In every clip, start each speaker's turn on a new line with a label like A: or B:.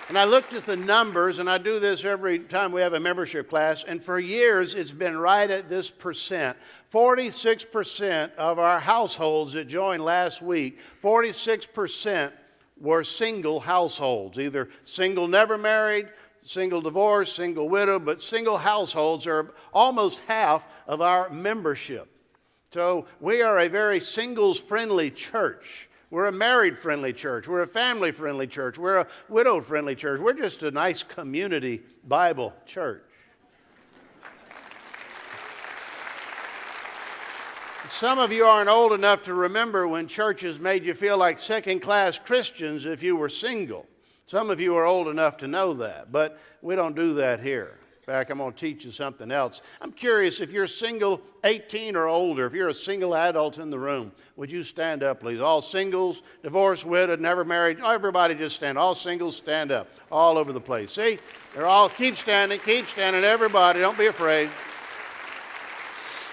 A: And I looked at the numbers, and I do this every time we have a membership class, and for years it's been right at this percent. 46% of our households that joined last week, 46% were single households, either single never married, single divorced, single widow, but single households are almost half of our membership. So we are a very singles-friendly church. We're a married-friendly church. We're a family-friendly church. We're a widow-friendly church. We're just a nice community Bible church. Some of you aren't old enough to remember when churches made you feel like second-class Christians if you were single. Some of you are old enough to know that, but we don't do that here. In fact, I'm going to teach you something else. I'm curious, if you're single, 18 or older, if you're a single adult in the room, would you stand up, please? All singles, divorced, widowed, never married, everybody just stand. All singles, stand up all over the place. See? They're all, keep standing, everybody. Don't be afraid.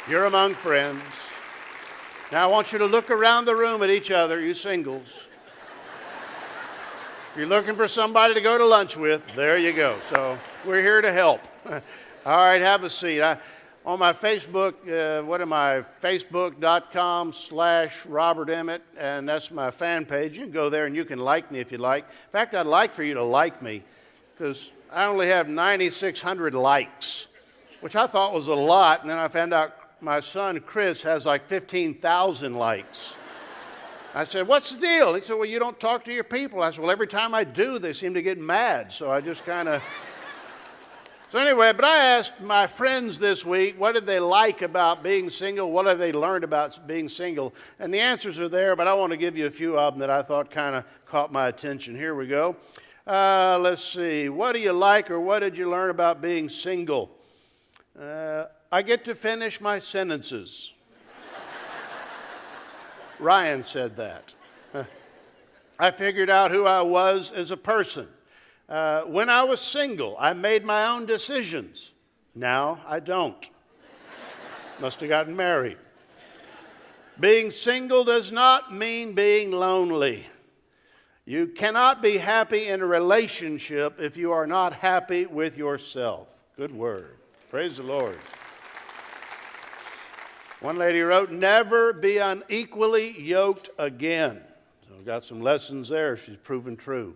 A: You're among friends. Now, I want you to look around the room at each other, you singles. If you're looking for somebody to go to lunch with, there you go. So we're here to help. All right, have a seat. On my Facebook, Facebook.com/Robert Emmett, and that's my fan page. You can go there and you can like me if you like. In fact, I'd like for you to like me because I only have 9,600 likes, which I thought was a lot, and then I found out my son Chris has like 15,000 likes. I said, what's the deal? He said, well, you don't talk to your people. I said, well, every time I do, they seem to get mad, so I just kind of... So anyway, but I asked my friends this week, what did they like about being single? What have they learned about being single? And the answers are there, but I want to give you a few of them that I thought kind of caught my attention. Here we go. Let's see. What do you like or what did you learn about being single? I get to finish my sentences. Ryan said that. I figured out who I was as a person. When I was single, I made my own decisions. Now I don't. Must have gotten married. Being single does not mean being lonely. You cannot be happy in a relationship if you are not happy with yourself. Good word. Praise the Lord. One lady wrote, never be unequally yoked again. So we've got some lessons there. She's proven true.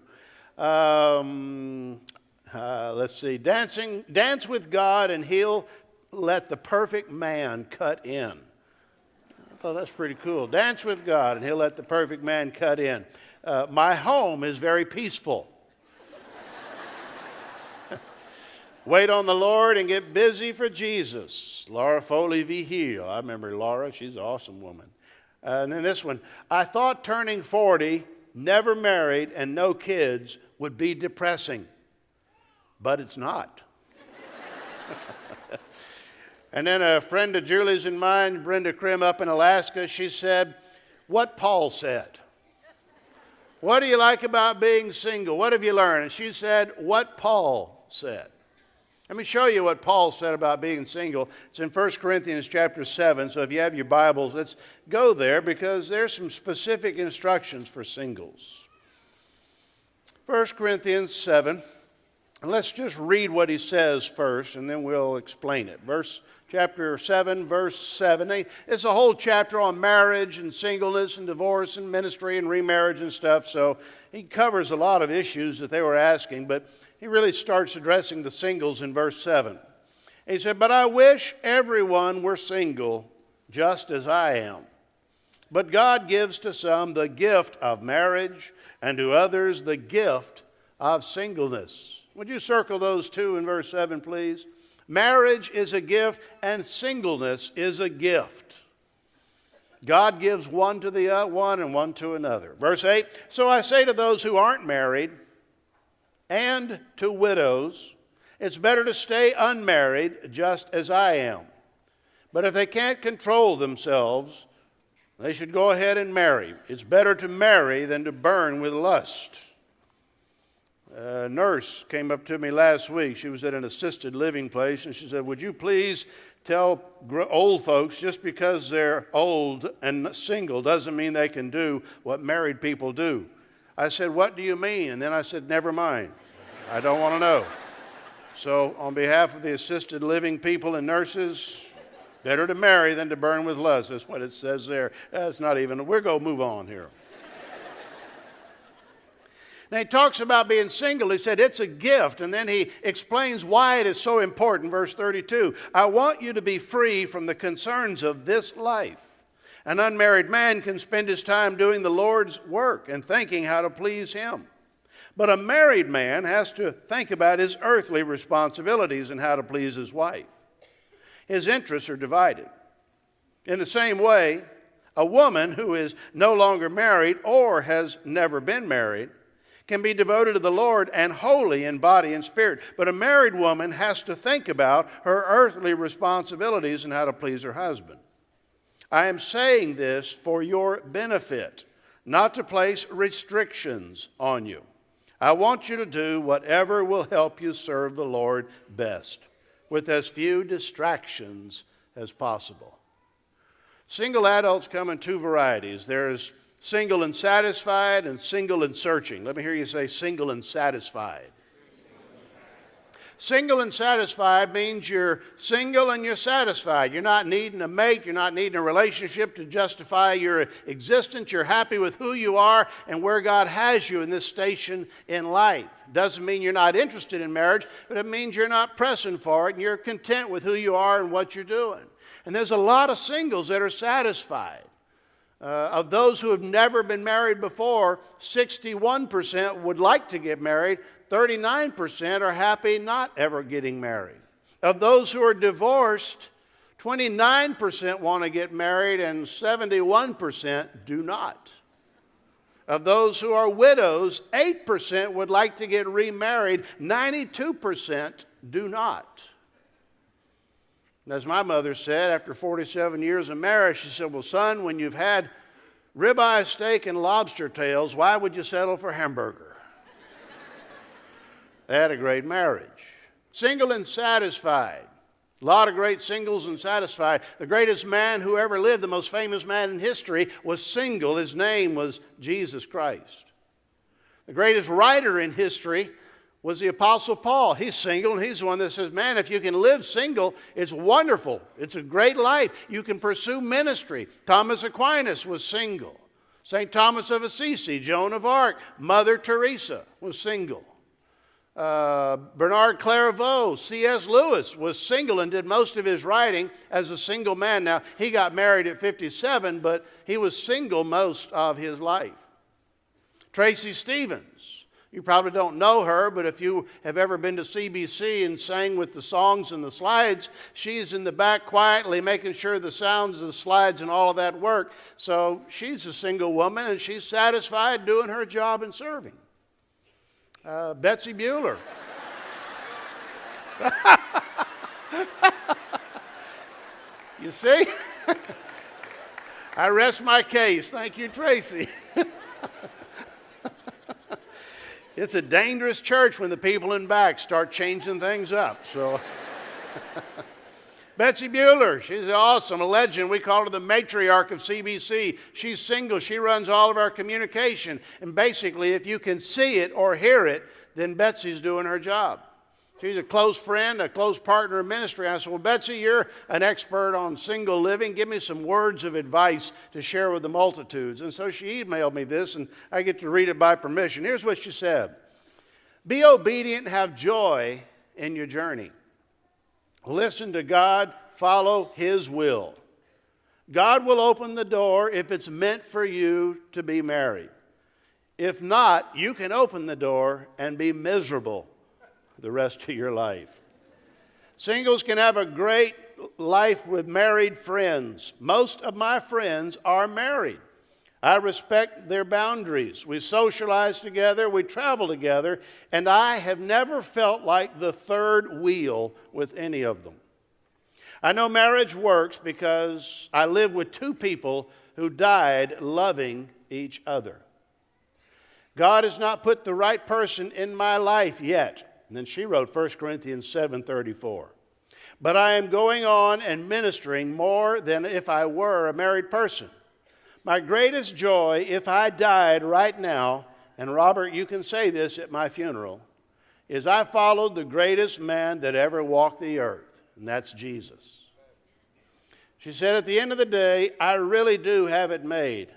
A: Let's see. Dance with God and He'll let the perfect man cut in. I thought that's pretty cool. Dance with God and He'll let the perfect man cut in. My home is very peaceful. Wait on the Lord and get busy for Jesus. Laura Foley Vigil. I remember Laura. She's an awesome woman. And then this one. I thought turning 40, never married, and no kids would be depressing. But it's not. And then a friend of Julie's and mine, Brenda Krim up in Alaska, she said, what Paul said. What do you like about being single? What have you learned? And she said, what Paul said. Let me show you what Paul said about being single. It's in 1 Corinthians chapter 7, so if you have your Bibles, let's go there because there's some specific instructions for singles. 1 Corinthians 7, and let's just read what he says first, and then we'll explain it. Chapter 7, verse 7. It's a whole chapter on marriage and singleness and divorce and ministry and remarriage and stuff, so he covers a lot of issues that they were asking, but he really starts addressing the singles in verse 7. He said, but I wish everyone were single just as I am. But God gives to some the gift of marriage and to others the gift of singleness. Would you circle those two in verse 7, please? Marriage is a gift and singleness is a gift. God gives one to the one and one to another. Verse 8, so I say to those who aren't married, and to widows, it's better to stay unmarried just as I am. But if they can't control themselves, they should go ahead and marry. It's better to marry than to burn with lust. A nurse came up to me last week. She was at an assisted living place, and she said, would you please tell old folks just because they're old and single doesn't mean they can do what married people do. I said, what do you mean? And then I said, never mind. I don't want to know. So on behalf of the assisted living people and nurses, better to marry than to burn with lust. That's what it says there. That's not even, we're going to move on here. Now he talks about being single. He said it's a gift, and then he explains why it is so important. Verse 32, I want you to be free from the concerns of this life. An unmarried man can spend his time doing the Lord's work and thinking how to please him. But a married man has to think about his earthly responsibilities and how to please his wife. His interests are divided. In the same way, a woman who is no longer married or has never been married can be devoted to the Lord and holy in body and spirit. But a married woman has to think about her earthly responsibilities and how to please her husband. I am saying this for your benefit, not to place restrictions on you. I want you to do whatever will help you serve the Lord best, with as few distractions as possible. Single adults come in two varieties. There's single and satisfied and single and searching. Let me hear you say single and satisfied. Single and satisfied means you're single and you're satisfied. You're not needing a mate. You're not needing a relationship to justify your existence. You're happy with who you are and where God has you in this station in life. Doesn't mean you're not interested in marriage, but it means you're not pressing for it and you're content with who you are and what you're doing. And there's a lot of singles that are satisfied. Of those who have never been married before, 61% would like to get married. 39% are happy not ever getting married. Of those who are divorced, 29% want to get married and 71% do not. Of those who are widows, 8% would like to get remarried. 92% do not. As my mother said, after 47 years of marriage, she said, well, son, when you've had ribeye steak and lobster tails, why would you settle for hamburger? They had a great marriage. Single and satisfied. A lot of great singles and satisfied. The greatest man who ever lived, the most famous man in history, was single. His name was Jesus Christ. The greatest writer in history was the Apostle Paul. He's single, and he's the one that says, man, if you can live single, it's wonderful. It's a great life. You can pursue ministry. Thomas Aquinas was single. St. Thomas of Assisi, Joan of Arc, Mother Teresa was single. Bernard Clairvaux, C.S. Lewis was single and did most of his writing as a single man. Now, he got married at 57, but he was single most of his life. Tracy Stevens. You probably don't know her, but if you have ever been to CBC and sang with the songs and the slides, she's in the back quietly making sure the sounds of the slides and all of that work. So she's a single woman, and she's satisfied doing her job and serving. Betsy Bueller. You see? I rest my case. Thank you, Tracy. It's a dangerous church when the people in back start changing things up. So, Betsy Bueller, she's awesome, a legend. We call her the matriarch of CBC. She's single. She runs all of our communication. And basically, if you can see it or hear it, then Betsy's doing her job. She's a close friend, a close partner in ministry. I said, well, Betsy, you're an expert on single living. Give me some words of advice to share with the multitudes. And so she emailed me this, and I get to read it by permission. Here's what she said. Be obedient, have joy in your journey. Listen to God, follow His will. God will open the door if it's meant for you to be married. If not, you can open the door and be miserable the rest of your life. Singles can have a great life with married friends. Most of my friends are married. I respect their boundaries. We socialize together, we travel together, and I have never felt like the third wheel with any of them. I know marriage works because I live with two people who died loving each other. God has not put the right person in my life yet. And then she wrote 1 Corinthians 7:34. But I am going on and ministering more than if I were a married person. My greatest joy, if I died right now, and Robert, you can say this at my funeral, is I followed the greatest man that ever walked the earth, and that's Jesus. She said, at the end of the day, I really do have it made.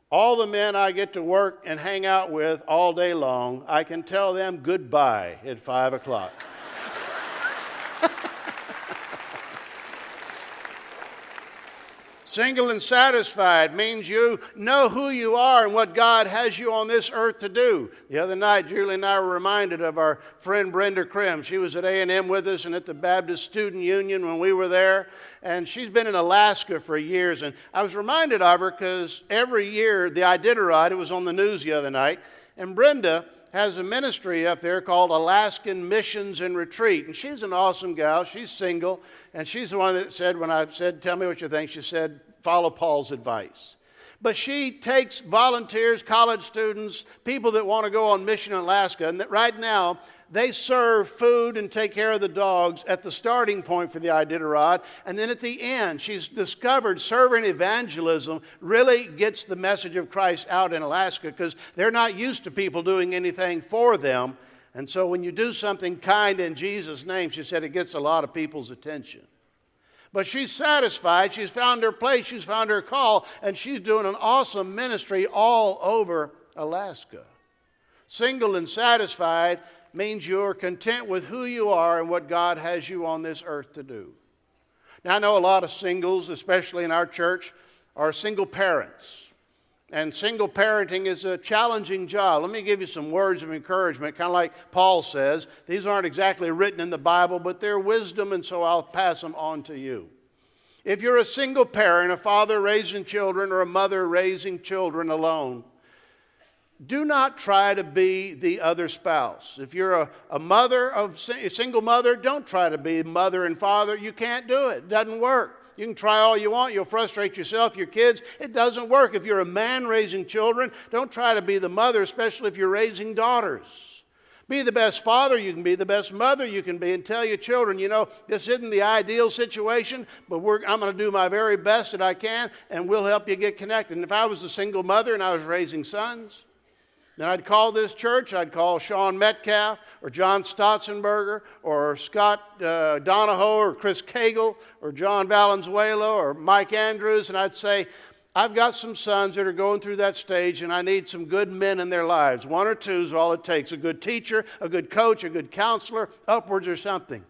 A: All the men I get to work and hang out with all day long, I can tell them goodbye at 5 o'clock. Single and satisfied means you know who you are and what God has you on this earth to do. The other night, Julie and I were reminded of our friend Brenda Krim. She was at A&M with us and at the Baptist Student Union when we were there. And she's been in Alaska for years. And I was reminded of her because every year, the Iditarod, it was on the news the other night, and Brenda has a ministry up there called Alaskan Missions and Retreat. And she's an awesome gal. She's single. And she's the one that said, when I said, tell me what you think, she said, follow Paul's advice. But she takes volunteers, college students, people that want to go on mission in Alaska. And that right now, they serve food and take care of the dogs at the starting point for the Iditarod. And then at the end, she's discovered serving evangelism really gets the message of Christ out in Alaska because they're not used to people doing anything for them. And so when you do something kind in Jesus' name, she said it gets a lot of people's attention. But she's satisfied. She's found her place. She's found her call. And she's doing an awesome ministry all over Alaska. Single and satisfied means you're content with who you are and what God has you on this earth to do. Now, I know a lot of singles, especially in our church, are single parents. And single parenting is a challenging job. Let me give you some words of encouragement, kind of like Paul says. These aren't exactly written in the Bible, but they're wisdom, and so I'll pass them on to you. If you're a single parent, a father raising children or a mother raising children alone, do not try to be the other spouse. If you're a single mother, don't try to be mother and father. You can't do it. It doesn't work. You can try all you want. You'll frustrate yourself, your kids. It doesn't work. If you're a man raising children, don't try to be the mother, especially if you're raising daughters. Be the best father you can be, the best mother you can be, and tell your children, you know, this isn't the ideal situation, but I'm going to do my very best that I can, and we'll help you get connected. And if I was a single mother and I was raising sons, then I'd call this church, I'd call Sean Metcalf or John Stotzenberger or Scott Donahoe or Chris Cagle or John Valenzuela or Mike Andrews, and I'd say, I've got some sons that are going through that stage and I need some good men in their lives. 1 or 2 is all it takes. A good teacher, a good coach, a good counselor, upwards or something.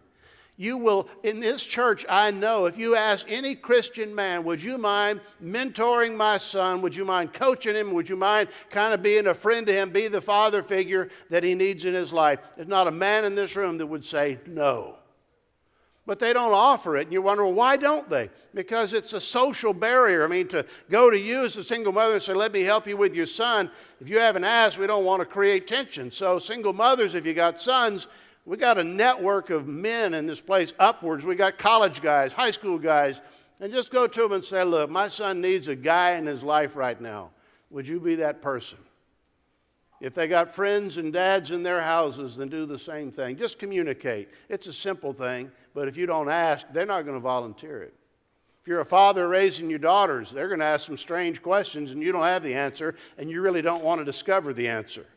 A: You will, in this church, I know, if you ask any Christian man, would you mind mentoring my son? Would you mind coaching him? Would you mind kind of being a friend to him, be the father figure that he needs in his life? There's not a man in this room that would say no. But they don't offer it, and you wonder, well, why don't they? Because it's a social barrier. I mean, to go to you as a single mother and say, let me help you with your son, if you haven't asked, we don't want to create tension. So single mothers, if you got sons, we got a network of men in this place upwards. We got college guys, high school guys, and just go to them and say, look, my son needs a guy in his life right now. Would you be that person? If they got friends and dads in their houses, then do the same thing. Just communicate. It's a simple thing, but if you don't ask, they're not going to volunteer it. If you're a father raising your daughters, they're going to ask some strange questions and you don't have the answer, and you really don't want to discover the answer.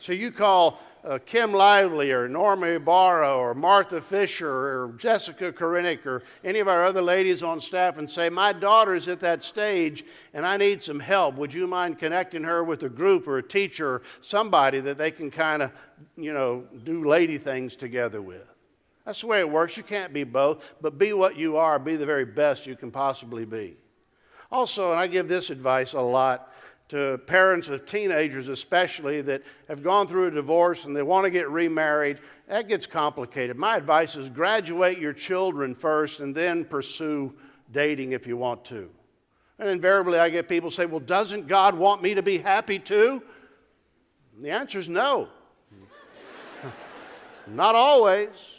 A: So you call Kim Lively or Norma Ibarra or Martha Fisher or Jessica Korinik or any of our other ladies on staff and say, my daughter's at that stage and I need some help. Would you mind connecting her with a group or a teacher or somebody that they can kind of, do lady things together with? That's the way it works. You can't be both, but be what you are. Be the very best you can possibly be. Also, and I give this advice a lot, to parents of teenagers especially that have gone through a divorce and they want to get remarried, that gets complicated. My advice is graduate your children first and then pursue dating if you want to. And invariably I get people say, well, doesn't God want me to be happy too? And the answer is no. Not always.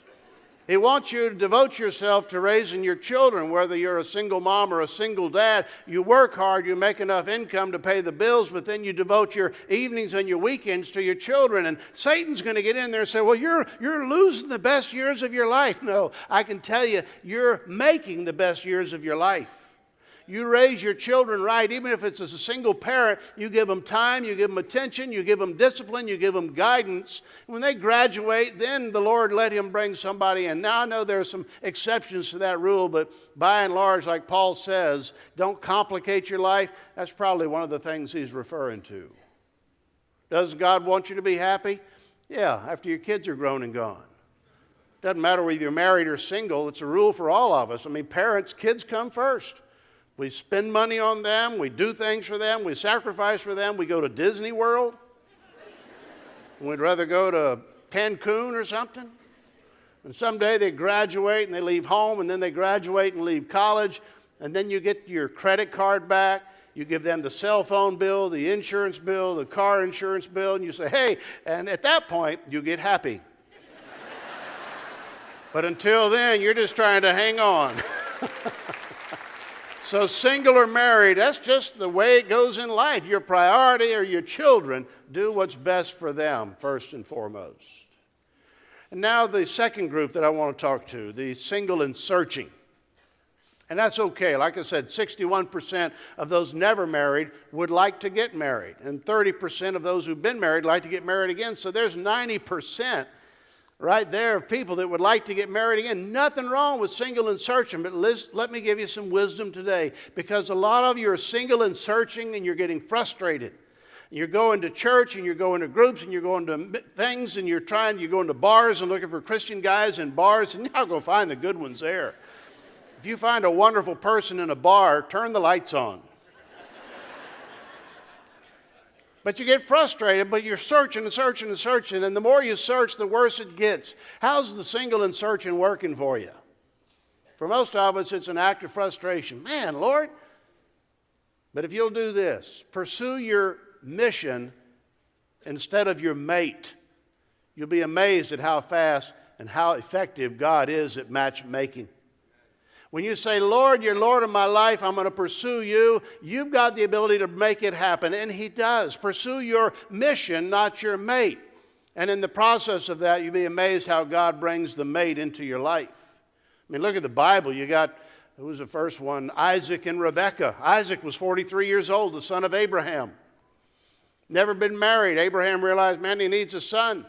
A: He wants you to devote yourself to raising your children, whether you're a single mom or a single dad. You work hard, you make enough income to pay the bills, but then you devote your evenings and your weekends to your children. And Satan's going to get in there and say, well, you're losing the best years of your life. No, I can tell you, you're making the best years of your life. You raise your children right, even if it's as a single parent. You give them time, you give them attention, you give them discipline, you give them guidance. When they graduate, then the Lord let him bring somebody in. Now, I know there are some exceptions to that rule, but by and large, like Paul says, don't complicate your life. That's probably one of the things he's referring to. Does God want you to be happy? Yeah, after your kids are grown and gone. Doesn't matter whether you're married or single. It's a rule for all of us. I mean, parents, kids come first. We spend money on them. We do things for them. We sacrifice for them. We go to Disney World. We'd rather go to Cancun or something. And someday they graduate and they leave home, and then they graduate and leave college, and then you get your credit card back. You give them the cell phone bill, the insurance bill, the car insurance bill, and you say, hey, and at that point, you get happy. But until then, you're just trying to hang on. So single or married, that's just the way it goes in life. Your priority are your children. Do what's best for them, first and foremost. And now the second group that I want to talk to, the single and searching. And that's okay. Like I said, 61% of those never married would like to get married. And 30% of those who've been married like to get married again. So there's 90% right there of people that would like to get married again. Nothing wrong with single and searching, but let me give you some wisdom today, because a lot of you are single and searching and you're getting frustrated. You're going to church and you're going to groups and you're going to things and you're going to bars and looking for Christian guys in bars, and you're not going to find the good ones there. If you find a wonderful person in a bar, turn the lights on. But you get frustrated, but you're searching and searching and searching, and the more you search, the worse it gets. How's the single and searching working for you? For most of us, it's an act of frustration. Man, Lord. But if you'll do this, pursue your mission instead of your mate, you'll be amazed at how fast and how effective God is at matchmaking. When you say, Lord, you're Lord of my life, I'm going to pursue you, you've got the ability to make it happen. And he does. Pursue your mission, not your mate. And in the process of that, you'll be amazed how God brings the mate into your life. I mean, look at the Bible. You got, who was the first one? Isaac and Rebekah. Isaac was 43 years old, the son of Abraham. Never been married. Abraham realized, man, he needs a son.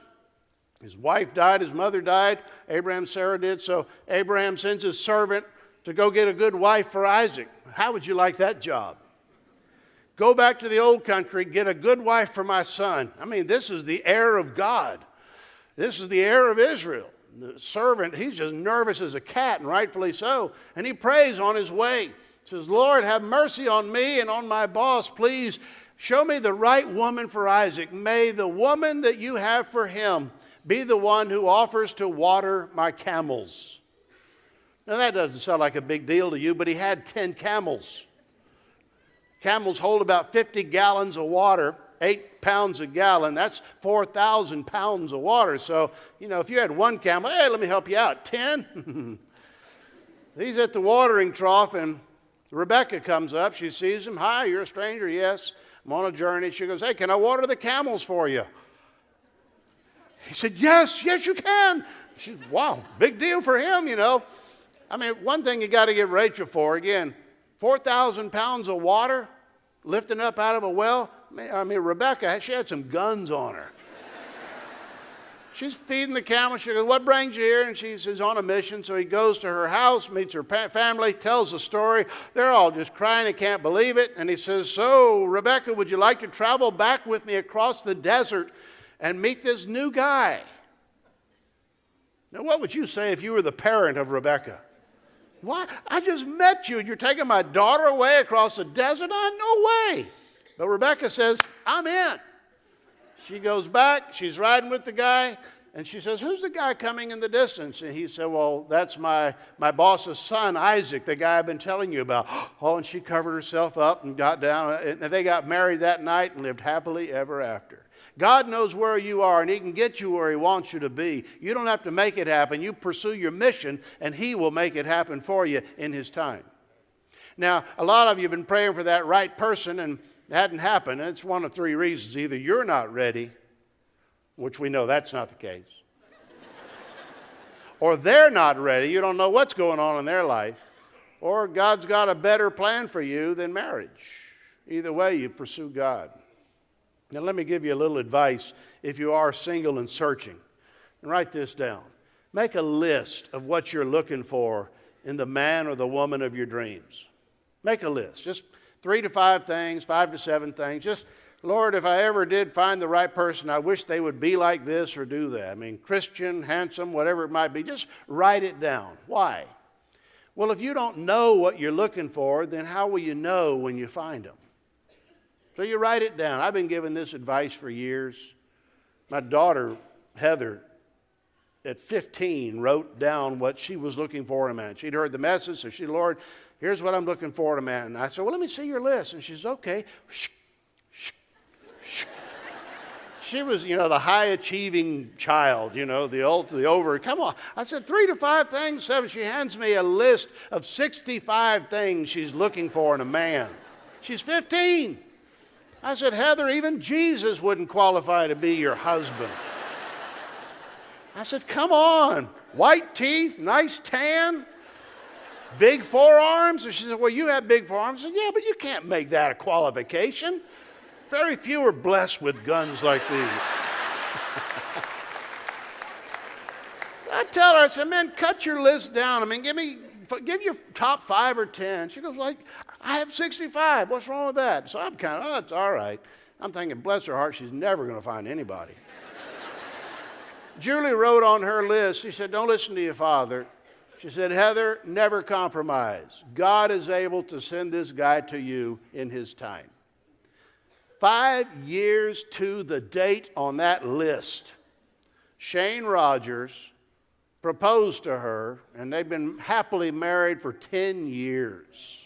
A: His wife died, his mother died. Abraham, Sarah did. So Abraham sends his servant to go get a good wife for Isaac. How would you like that job? Go back to the old country, get a good wife for my son. I mean, this is the heir of God. This is the heir of Israel. The servant, he's just nervous as a cat, and rightfully so. And he prays on his way. He says, Lord, have mercy on me and on my boss. Please show me the right woman for Isaac. May the woman that you have for him be the one who offers to water my camels. Now, that doesn't sound like a big deal to you, but he had 10 camels. Camels hold about 50 gallons of water, 8 pounds a gallon. That's 4,000 pounds of water. So, if you had one camel, hey, let me help you out. 10? He's at the watering trough, and Rebekah comes up. She sees him. Hi, you're a stranger? Yes, I'm on a journey. She goes, hey, can I water the camels for you? He said, yes, you can. She said, wow, big deal for him, I mean, one thing you got to give Rachel for, again, 4,000 pounds of water lifting up out of a well. I mean, Rebekah, she had some guns on her. She's feeding the camel. She goes, what brings you here? And she says, on a mission. So he goes to her house, meets her family, tells the story. They're all just crying. They can't believe it. And he says, so, Rebekah, would you like to travel back with me across the desert and meet this new guy? Now, what would you say if you were the parent of Rebekah? What? I just met you and you're taking my daughter away across the desert? No way. But Rebekah says, I'm in. She goes back, she's riding with the guy, and she says, who's the guy coming in the distance? And he said, well, that's my boss's son, Isaac, the guy I've been telling you about. Oh, and she covered herself up and got down, and they got married that night and lived happily ever after. God knows where you are, and he can get you where he wants you to be. You don't have to make it happen. You pursue your mission, and he will make it happen for you in his time. Now, a lot of you have been praying for that right person, and it hadn't happened. And it's one of three reasons. Either you're not ready, which we know that's not the case, or they're not ready. You don't know what's going on in their life, or God's got a better plan for you than marriage. Either way, you pursue God. Now, let me give you a little advice if you are single and searching. And write this down. Make a list of what you're looking for in the man or the woman of your dreams. Make a list. Just 3 to 5 things, 5 to 7 things. Just, Lord, if I ever did find the right person, I wish they would be like this or do that. I mean, Christian, handsome, whatever it might be. Just write it down. Why? Well, if you don't know what you're looking for, then how will you know when you find them? So you write it down. I've been giving this advice for years. My daughter, Heather, at 15, wrote down what she was looking for in a man. She'd heard the message, so she said, Lord, here's what I'm looking for in a man. And I said, well, let me see your list. And she says, okay. She was, the high-achieving child, the over. Come on. I said, 3 to 5 things, 7. She hands me a list of 65 things she's looking for in a man. She's 15. I said, Heather, even Jesus wouldn't qualify to be your husband. I said, come on. White teeth, nice tan, big forearms. And she said, well, you have big forearms. I said, yeah, but you can't make that a qualification. Very few are blessed with guns like these. I tell her, I said, man, cut your list down. I mean, give your top 5 or 10. She goes, like, I have 65. What's wrong with that? So I'm kind of, oh, it's all right. I'm thinking, bless her heart, she's never going to find anybody. Julie wrote on her list, she said, don't listen to your father. She said, Heather, never compromise. God is able to send this guy to you in his time. 5 years to the date on that list, Shane Rogers proposed to her, and they've been happily married for 10 years.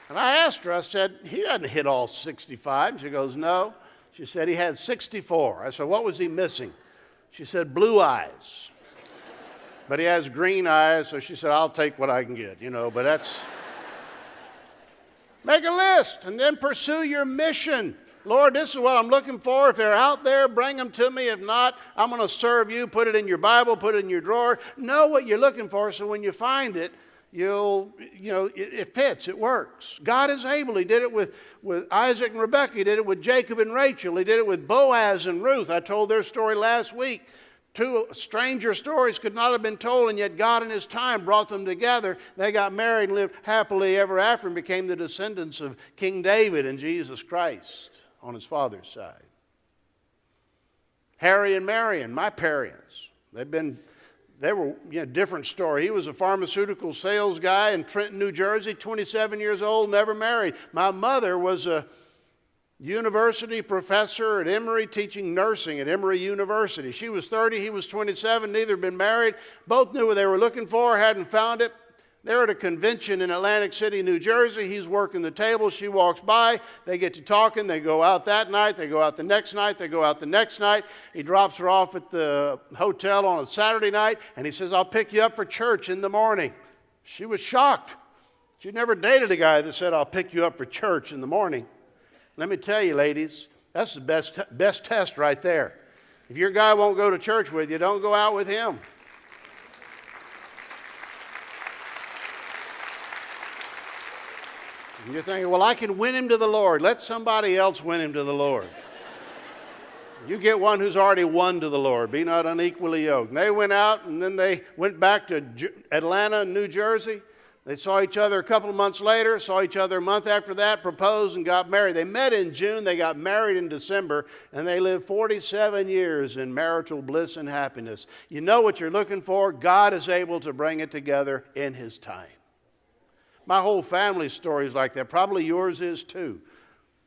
A: And I asked her, I said, he doesn't hit all 65. And she goes, no. She said, he had 64. I said, what was he missing? She said, blue eyes. But he has green eyes, so she said, I'll take what I can get, but that's... Make a list and then pursue your mission. Lord, this is what I'm looking for. If they're out there, bring them to me. If not, I'm going to serve you. Put it in your Bible, put it in your drawer. Know what you're looking for, so when you find it, it fits, it works. God is able. He did it with Isaac and Rebekah. He did it with Jacob and Rachel. He did it with Boaz and Ruth. I told their story last week. 2 stranger stories could not have been told, and yet God in his time brought them together. They got married and lived happily ever after and became the descendants of King David and Jesus Christ on his father's side. Harry and Marion, my parents, they were different story. He was a pharmaceutical sales guy in Trenton, New Jersey, 27 years old, never married. My mother was a university professor at Emory, teaching nursing at Emory University. She was 30, he was 27, neither had been married. Both knew what they were looking for, hadn't found it. They're at a convention in Atlantic City, New Jersey. He's working the table. She walks by. They get to talking. They go out that night. They go out the next night. They go out the next night. He drops her off at the hotel on a Saturday night, and he says, I'll pick you up for church in the morning. She was shocked. She'd never dated a guy that said, I'll pick you up for church in the morning. Let me tell you, ladies, that's the best test right there. If your guy won't go to church with you, don't go out with him. And you're thinking, well, I can win him to the Lord. Let somebody else win him to the Lord. You get one who's already won to the Lord. Be not unequally yoked. And they went out, and then they went back to Atlanta, New Jersey. They saw each other a couple of months later, saw each other a month after that, proposed and got married. They met in June, they got married in December, and they lived 47 years in marital bliss and happiness. You know what you're looking for? God is able to bring it together in his time. My whole family's story is like that. Probably yours is too.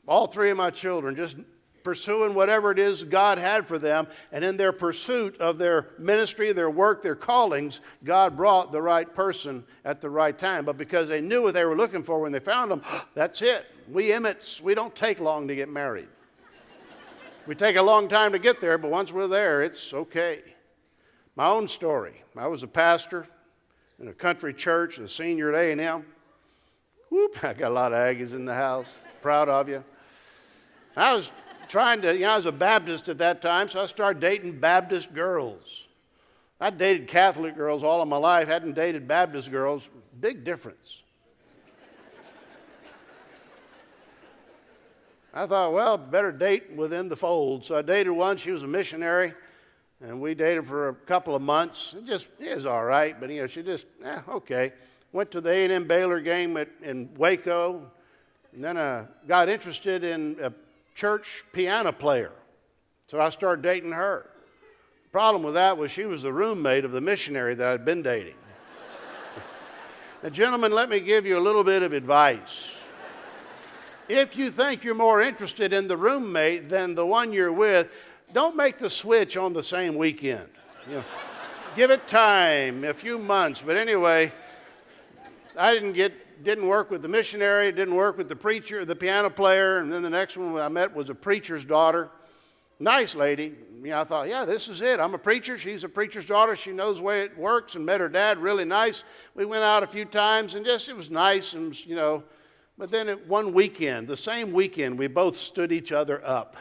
A: All 3 of my children just pursuing whatever it is God had for them, and in their pursuit of their ministry, their work, their callings, God brought the right person at the right time. But because they knew what they were looking for when they found them, that's it. We Emmets, we don't take long to get married. We take a long time to get there, but once we're there, it's okay. My own story. I was a pastor in a country church, a senior at A&M. Whoop, I got a lot of Aggies in the house. Proud of you. I was trying to, I was a Baptist at that time, so I started dating Baptist girls. I dated Catholic girls all of my life, hadn't dated Baptist girls. Big difference. I thought, well, better date within the fold. So I dated one. She was a missionary, and we dated for a couple of months. It was all right, but she just, okay. Went to the A&M Baylor game in Waco, and then got interested in a church piano player. So I started dating her. The problem with that was she was the roommate of the missionary that I'd been dating. Now, gentlemen, let me give you a little bit of advice. If you think you're more interested in the roommate than the one you're with, don't make the switch on the same weekend. Give it time, a few months. But anyway, I didn't work with the missionary, didn't work with the preacher, the piano player, and then the next one I met was a preacher's daughter. Nice lady. I thought, yeah, this is it. I'm a preacher. She's a preacher's daughter. She knows the way it works, and met her dad, really nice. We went out a few times, and it was nice, and But then one weekend, the same weekend, we both stood each other up.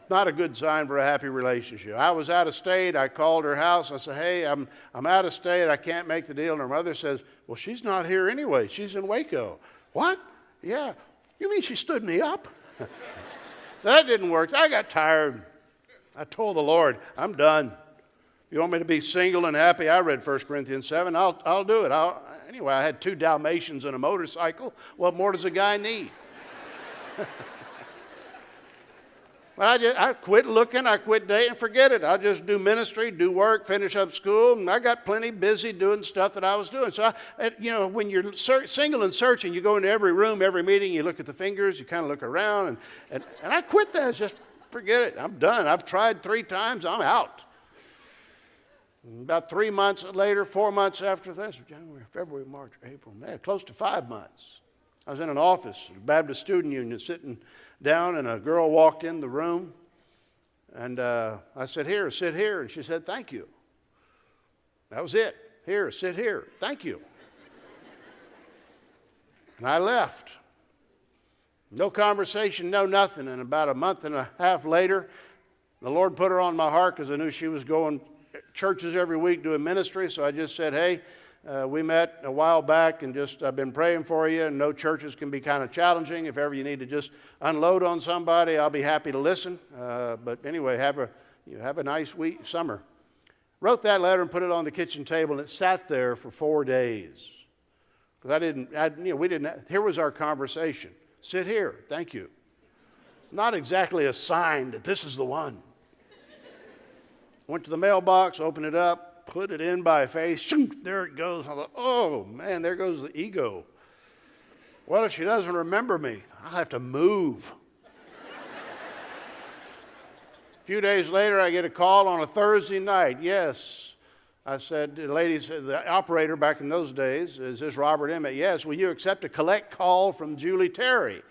A: Not a good sign for a happy relationship. I was out of state. I called her house. I said, hey, I'm out of state. I can't make the deal. And her mother says, well, she's not here anyway. She's in Waco. What? Yeah. You mean she stood me up? So that didn't work. I got tired. I told the Lord, I'm done. You want me to be single and happy? I read 1 Corinthians 7. I'll do it. Anyway, I had 2 Dalmatians and a motorcycle. What more does a guy need? But I quit looking. I quit dating. Forget it. I'll just do ministry, do work, finish up school. And I got plenty busy doing stuff that I was doing. So, when you're single and searching, you go into every room, every meeting, you look at the fingers, you kind of look around. And I quit that. Just forget it. I'm done. I've tried 3 times. I'm out. About 3 months later, 4 months after this, January, February, March, April, May, close to 5 months, I was in an office at the Baptist Student Union sitting down, and a girl walked in the room, and I said, here, sit here, and she said, thank you. That was it. Here, sit here. Thank you. And I left. No conversation, no nothing. And about a month and a half later, the Lord put her on my heart because I knew she was going churches every week doing ministry. So I just said, hey, we met a while back and I've been praying for you. And no churches can be kind of challenging. If ever you need to just unload on somebody, I'll be happy to listen. But anyway, have a nice summer. Wrote that letter and put it on the kitchen table, and it sat there for 4 days. Because here was our conversation. Sit here, thank you. Not exactly a sign that this is the one. Went to the mailbox, opened it up, put it in by faith. Shoot, there it goes. I thought, oh man, there goes the ego. What if she doesn't remember me? I'll have to move. A few days later, I get a call on a Thursday night. Yes. I said, the lady said, the operator back in those days, is this Robert Emmett? Yes. Will you accept a collect call from Julie Terry?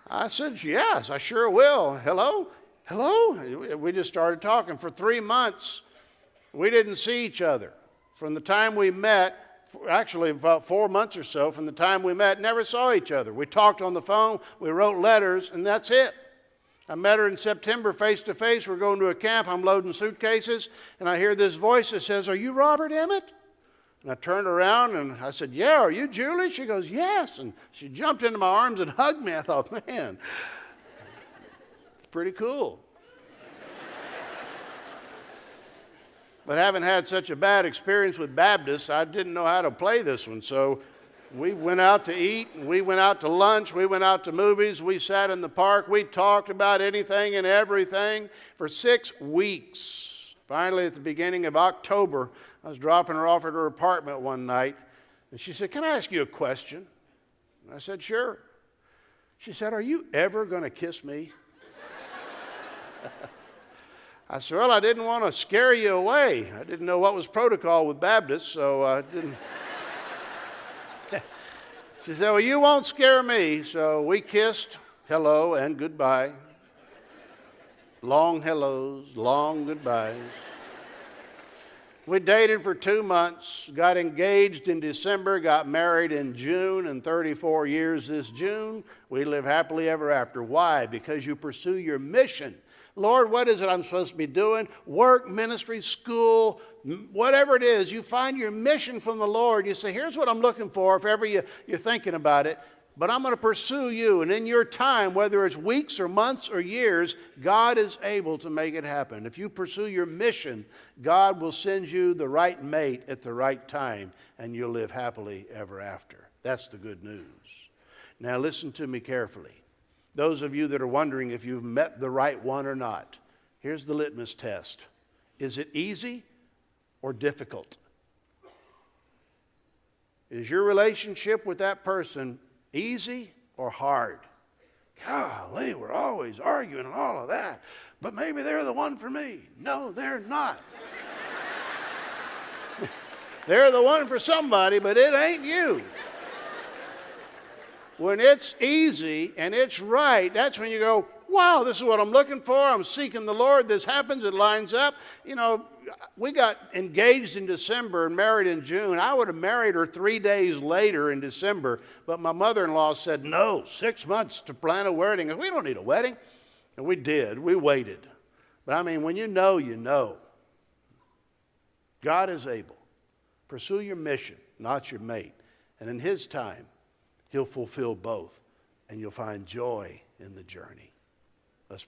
A: I said, yes, I sure will. Hello? Hello? We just started talking. For 3 months, we didn't see each other. From the time we met, actually about 4 months or so, from the time we met, never saw each other. We talked on the phone, we wrote letters, and that's it. I met her in September face to face. We're going to a camp. I'm loading suitcases, and I hear this voice that says, are you Robert Emmett? And I turned around and I said, yeah, are you Julie? She goes, yes. And she jumped into my arms and hugged me. I thought, man, it's pretty cool. But having had such a bad experience with Baptists, I didn't know how to play this one. So we went out to eat, and we went out to lunch, we went out to movies, we sat in the park, we talked about anything and everything for 6 weeks. Finally, at the beginning of October, I was dropping her off at her apartment one night, and she said, can I ask you a question? And I said, sure. She said, are you ever going to kiss me? I said, well, I didn't want to scare you away. I didn't know what was protocol with Baptists, so I didn't. She said, well, you won't scare me. So we kissed, hello and goodbye. Long hellos, long goodbyes. We dated for 2 months, got engaged in December, got married in June, and 34 years this June. We live happily ever after. Why? Because you pursue your mission. Lord, what is it I'm supposed to be doing? Work, ministry, school, whatever it is. You find your mission from the Lord. You say, here's what I'm looking for if ever you're thinking about it. But I'm going to pursue you. And in your time, whether it's weeks or months or years, God is able to make it happen. If you pursue your mission, God will send you the right mate at the right time, and you'll live happily ever after. That's the good news. Now listen to me carefully. Those of you that are wondering if you've met the right one or not, here's the litmus test. Is it easy or difficult? Is your relationship with that person easy or hard? Golly, we're always arguing and all of that, but maybe they're the one for me. No, they're not. They're the one for somebody, but it ain't you. When it's easy and it's right, that's when you go, wow, this is what I'm looking for. I'm seeking the Lord. This happens. It lines up. You know, we got engaged in December and married in June. I would have married her 3 days later in December, but my mother-in-law said, no, 6 months to plan a wedding. We don't need a wedding. And we did. We waited. But I mean, when you know, you know. God is able. Pursue your mission, not your mate. And in His time, He'll fulfill both, and you'll find joy in the journey.